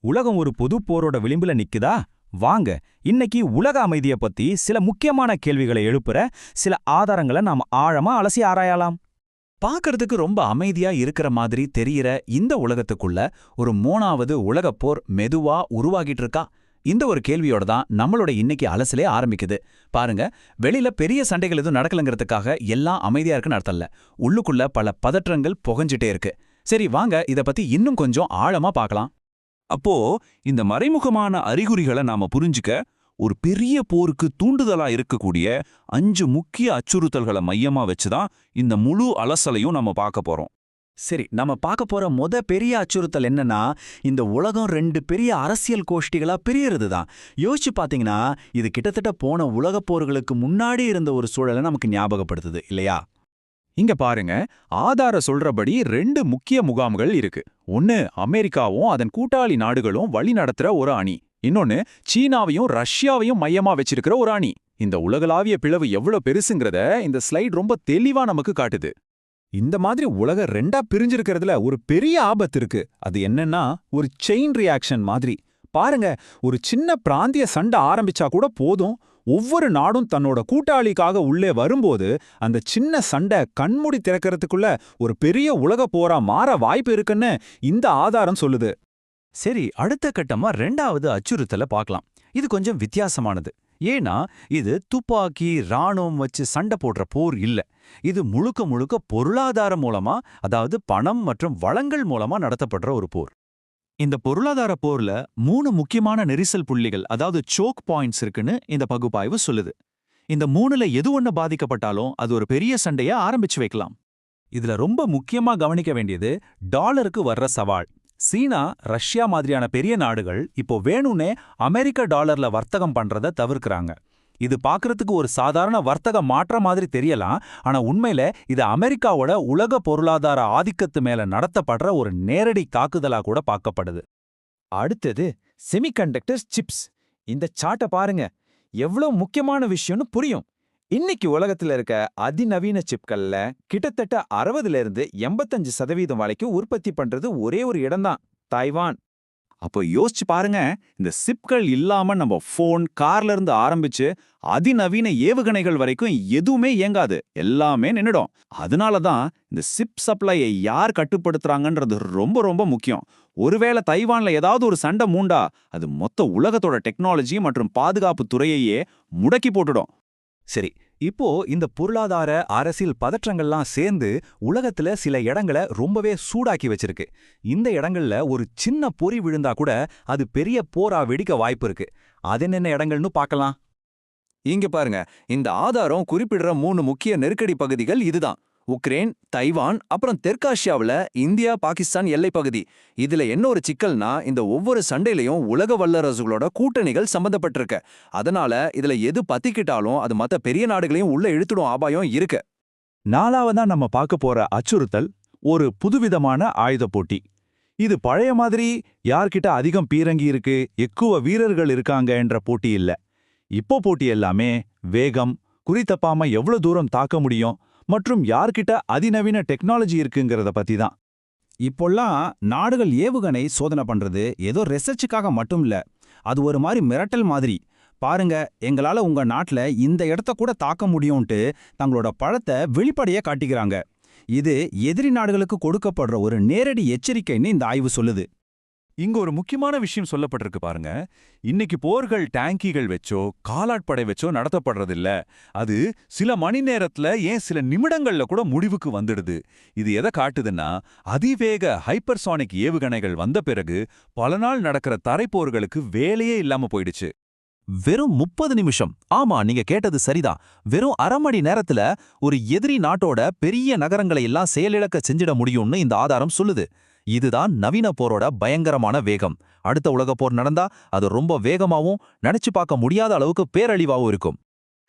உலகம் ஒரு பொது போரோட விளிம்புல நிக்குதா? வாங்க, இன்னைக்கு உலக அமைதிய பத்தி சில முக்கியமான கேள்விகளை எழுப்புற சில ஆதாரங்களை நாம ஆழமா அலசி ஆராயலாம். பார்க்கறதுக்கு ரொம்ப அமைதியா இருக்கிற மாதிரி தெரியற இந்த உலகத்துக்குள்ள ஒரு மூணாவது உலகப் போர் மெதுவா உருவாகிட்டு இருக்கா? இந்த ஒரு கேள்வியோட தான் நம்மளோட இன்னைக்கு அலசலே ஆரம்பிக்குது. பாருங்க, வெளியில பெரிய சண்டைகள் எதுவும் நடக்கலங்கிறதுக்காக எல்லாம் அமைதியா இருக்குன்னு அர்த்தம் இல்ல. உள்ளுக்குள்ள பல பதற்றங்கள் புகஞ்சிட்டே இருக்கு. சரி, வாங்க இத பத்தி இன்னும் கொஞ்சம் ஆழமா பார்க்கலாம். அப்போ இந்த மறைமுகமான அறிகுறிகளை நாம புரிஞ்சுக்க ஒரு பெரிய போருக்கு தூண்டுதலா இருக்கக்கூடிய 5 முக்கிய அச்சுறுத்தல்களை மையமா வச்சுதான் இந்த முழு அலசலையும் நம்ம பார்க்க போறோம். சரி, நம்ம பார்க்க போற பெரிய அச்சுறுத்தல் என்னன்னா, இந்த உலகம் 2 பெரிய அரசியல் கோஷ்டிகளா பிரியறது தான். யோசிச்சு பாத்தீங்கன்னா, இது கிட்டத்தட்ட போன உலகப் போர்களுக்கு முன்னாடி இருந்த ஒரு சூழலை நமக்கு ஞாபகப்படுத்துது இல்லையா? இங்க பாருங்க, ஆதார சொல்றபடி 2 முக்கிய முகாம்கள் இருக்கு. ஒன்னு அமெரிக்காவும் அதன் கூட்டாளி நாடுகளும் வழி நடத்துற ஒரு அணி. இன்னொன்னு சீனாவையும் ரஷ்யாவையும் மையமா வச்சிருக்கிற ஒரு அணி. இந்த உலகளாவிய பிளவு எவ்வளவு பெருசுங்கிறத இந்த ஸ்லைட் ரொம்ப தெளிவா நமக்கு காட்டுது. இந்த மாதிரி உலக 2ஆ பிரிஞ்சிருக்கிறதுல ஒரு பெரிய ஆபத்து இருக்கு. அது என்னன்னா, ஒரு செயின் ரியாக்ஷன் மாதிரி. பாருங்க, ஒரு சின்ன பிராந்திய சண்டை ஆரம்பிச்சா கூட போதும், ஒவ்வொரு நாடும் தன்னோட கூட்டாளிக்காக உள்ளே வரும்போது அந்த சின்ன சண்டை கண்மூடி திறக்கிறதுக்குள்ள ஒரு பெரிய உலக போரா மாற வாய்ப்பு இருக்குன்னு இந்த ஆதாரம் சொல்லுது. சரி, அடுத்த கட்டமா 2வது அச்சுறுத்தலை பார்க்கலாம். இது கொஞ்சம் வித்தியாசமானது. ஏன்னா இது துப்பாக்கி ராணுவம் வச்சு சண்டை போடுற போர் இல்ல. இது முழுக்க முழுக்க பொருளாதாரம் மூலமா, அதாவது பணம் மற்றும் வளங்கள் மூலமா நடத்தப்படுற ஒரு போர். இந்த பொருளாதார போர்ல 3 முக்கியமான நெரிசல் புள்ளிகள், அதாவது சோக் பாயிண்ட்ஸ் இருக்குன்னு இந்த பகுப்பாய்வு சொல்லுது. இந்த 3ல எது ஒண்ணு பாதிக்கப்பட்டாலும் அது ஒரு பெரிய சண்டையை ஆரம்பிச்சு வைக்கலாம். இதுல ரொம்ப முக்கியமா கவனிக்க வேண்டியது டாலருக்கு வர்ற சவால். சீனா, ரஷ்யா மாதிரியான பெரிய நாடுகள் இப்போ வேணும்னே அமெரிக்க டாலர்ல வர்த்தகம் பண்றத தவிர்க்கறாங்க. இது பார்க்கறதுக்கு ஒரு சாதாரண வர்த்தக மாற்ற மாதிரி தெரியலாம், ஆனா உண்மையில இது அமெரிக்காவோட உலக பொருளாதார ஆதிக்கத்து மேல நடத்தப்படுற ஒரு நேரடி தாக்குதலா கூட பார்க்கப்படுது. அடுத்தது செமிகண்டக்டர் சிப்ஸ். இந்த சார்ட்டை பாருங்க, எவ்வளவு முக்கியமான விஷயம்னு புரியும். இன்னைக்கு உலகத்துல இருக்க அதிநவீன சிப்கள்ல கிட்டத்தட்ட 60லிருந்து 85% வரைக்கும் உற்பத்தி பண்றது ஒரே ஒரு இடம்தான், தைவான். அப்போ யோசிச்சு பாருங்க, இந்த சிப்கள் இல்லாம நம்ம போன், கார்ல இருந்து ஆரம்பிச்சு அதிநவீன ஏவுகணைகள் வரைக்கும் எதுவுமே இயங்காது, எல்லாமே நின்னுடும். அதனாலதான் இந்த சிப் சப்ளையை யார் கட்டுப்படுத்துறாங்கன்றது ரொம்ப ரொம்ப முக்கியம். ஒருவேளை தைவான்ல ஏதாவது ஒரு சண்டை மூண்டா அது மொத்த உலகத்தோட டெக்னாலஜி மற்றும் பாதுகாப்பு துறையையே முடக்கி போட்டுடும். சரி, இப்போ இந்த பொருளாதார அரசியல் பதற்றங்கள்லாம் சேர்ந்து உலகத்துல சில இடங்களை ரொம்பவே சூடாக்கி வச்சிருக்கு. இந்த இடங்கள்ல ஒரு சின்ன பொறி விழுந்தா கூட அது பெரிய போரா வெடிக்க வாய்ப்பு இருக்கு. அது என்னென்ன இடங்கள்னு பார்க்கலாம். இங்க பாருங்க, இந்த ஆதாரம் குறிப்பிடுற 3 முக்கிய நெருக்கடி பகுதிகள் இதுதான். உக்ரைன், தைவான், அப்புறம் தெற்காசியாவுல இந்தியா பாகிஸ்தான் எல்லை பகுதி. இதுல என்ன ஒரு சிக்கல்னா, இந்த ஒவ்வொரு சண்டையிலையும் உலக வல்லரசுகளோட கூட்டணிகள் சம்பந்தப்பட்டிருக்கு. அதனால இதுல எது பத்திக்கிட்டாலும் அது மத்த பெரிய நாடுகளையும் உள்ள இழுத்துடும் அபாயம் இருக்கு. 4வதா நம்ம பார்க்க போற அச்சுறுத்தல் ஒரு புதுவிதமான ஆயுத போட்டி. இது பழைய மாதிரி யார்கிட்ட அதிகம் பீரங்கி இருக்கு, எக்குவ வீரர்கள் இருக்காங்க என்ற போட்டி இல்ல. இப்போ போட்டி எல்லாமே வேகம், குறித்தப்பாம எவ்வளவு தூரம் தாக்க முடியும் மற்றும் யார்கிட்ட அதிநவீன டெக்னாலஜி இருக்குங்கிறத பத்தி தான். இப்போல்லாம் நாடுகள் ஏவுகணை சோதனை பண்றது ஏதோ ரிசர்ச்சுக்காக மட்டும் இல்ல, அது ஒரு மாதிரி மிரட்டல் மாதிரி. பாருங்க, எங்களால உங்க நாட்டுல இந்த இடத்த கூட தாக்க முடியும்ட்டு தங்களோட பழத்தை வெளிப்படையா காட்டிக்கிறாங்க. இது எதிரி நாடுகளுக்கு கொடுக்கப்படுற ஒரு நேரடி எச்சரிக்கைன்னு இந்த ஆய்வு சொல்லுது. இங்க ஒரு முக்கியமான விஷயம் சொல்லப்பட்டிருக்கு பாருங்க. இன்னைக்கு போர்கள் டேங்கிகள் வச்சோ காலாட்படை வச்சோ நடத்தப்படுறதில்ல. அது சில மணி நேரத்துல, ஏன் சில நிமிடங்கள்ல கூட முடிவுக்கு வந்துடுது. இது எதை காட்டுதுன்னா, அதிவேக ஹைப்பர்சானிக் ஏவுகணைகள் வந்த பிறகு பல நாள் நடக்கிற தரைப்போர்களுக்கு வேலையே இல்லாம போயிடுச்சு. வெறும் 30 நிமிஷம், ஆமா நீங்க கேட்டது சரிதான், வெறும் அரை மணி நேரத்துல ஒரு எதிரி நாட்டோட பெரிய நகரங்களை எல்லாம் செயலிழக்க செஞ்சிட முடியும்னு இந்த ஆதாரம் சொல்லுது. இதுதான் நவீன போரோட பயங்கரமான வேகம். அடுத்த உலகப் போர் நடந்தா அது ரொம்ப வேகமாவும் நினைச்சு பார்க்க முடியாத அளவுக்கு பேரழிவாவும் இருக்கும்.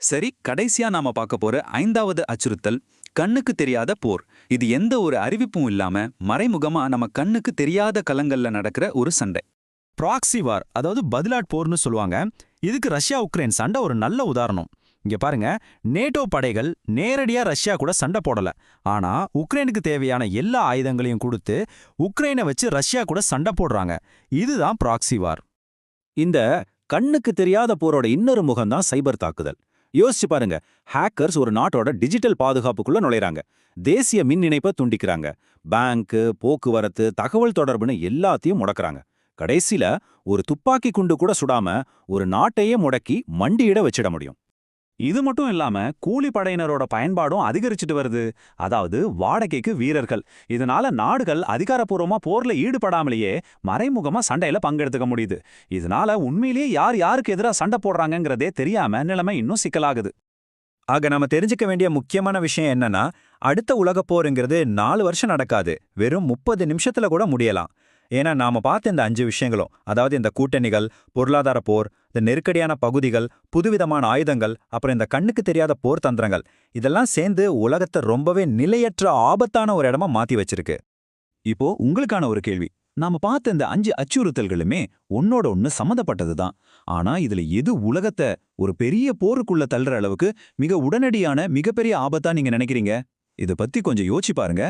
சரி, கடைசியா நாம பார்க்க போற 5வது அச்சுறுத்தல் கண்ணுக்கு தெரியாத போர். இது எந்த ஒரு அறிவிப்பும் இல்லாம மறைமுகமா நம்ம கண்ணுக்கு தெரியாத களங்கள்ல நடக்கிற ஒரு சண்டை. ப்ராக்ஸி வார், அதாவது பதிலாட் போர்னு சொல்லுவாங்க. இதுக்கு ரஷ்யா உக்ரைன் சண்டை ஒரு நல்ல உதாரணம். இங்க பாருங்க, நேட்டோ படைகள் நேரடியா ரஷ்யா கூட சண்டை போடல. ஆனா உக்ரைனுக்கு தேவையான எல்லா ஆயுதங்களையும் கொடுத்து உக்ரைனை வச்சு ரஷ்யா கூட சண்டை போடுறாங்க. இதுதான் ப்ராக்ஸி வார். இந்த கண்ணுக்கு தெரியாத போரோட இன்னொரு முகம்தான் சைபர் தாக்குதல். யோசிச்சு பாருங்க, ஹேக்கர்ஸ் ஒரு நாட்டோட டிஜிட்டல் பாதுகாப்புக்குள்ள நுழைறாங்க. தேசிய மின் இணைப்பை துண்டிக்கிறாங்க. பேங்க்கு, போக்குவரத்து, தகவல் தொடர்புன்னு எல்லாத்தையும் முடக்குறாங்க. கடைசியில ஒரு துப்பாக்கி குண்டு கூட சுடாம ஒரு நாட்டையே முடக்கி மண்டியிட வச்சிட முடியும். இது மட்டும் இல்லாம கூலி படையினரோட பயன்பாடும் அதிகரிச்சுட்டு வருது. அதாவது வாடகைக்கு வீரர்கள். இதனால நாடுகள் அதிகாரப்பூர்வமா போர்ல ஈடுபடாமலேயே மறைமுகமா சண்டையில பங்கெடுத்துக்க முடியுது. இதனால உண்மையிலேயே யார் யாருக்கு எதிராக சண்டை போடுறாங்கங்கிறதே தெரியாம நிலைமை இன்னும் சிக்கலாகுது. ஆக நாம தெரிஞ்சுக்க வேண்டிய முக்கியமான விஷயம் என்னன்னா, அடுத்த உலகப் போருங்கிறது 4 வருஷம் நடக்காது, வெறும் 30 நிமிஷத்துல கூட முடியலாம். ஏன்னா நாம பார்த்த இந்த 5 விஷயங்களும், அதாவது இந்த கூட்டணிகள், பொருளாதார போர், இந்த நெருக்கடியான பகுதிகள், புதுவிதமான ஆயுதங்கள், அப்புறம் இந்த கண்ணுக்கு தெரியாத போர் தந்திரங்கள், இதெல்லாம் சேர்ந்து உலகத்தை ரொம்பவே நிலையற்ற ஆபத்தான ஒரு இடமா மாத்தி வச்சிருக்கு. இப்போ உங்களுக்கான ஒரு கேள்வி. நாம பார்த்த இந்த 5 அச்சுறுத்தல்களுமே ஒன்னோட ஒன்னு சம்மந்தப்பட்டதுதான். ஆனா இதுல எது உலகத்தை ஒரு பெரிய போருக்குள்ள தள்ளுற அளவுக்கு மிக உடனடியான மிகப்பெரிய ஆபத்தா நீங்க நினைக்கிறீங்க? இத பத்தி கொஞ்சம் யோசிச்சு பாருங்க.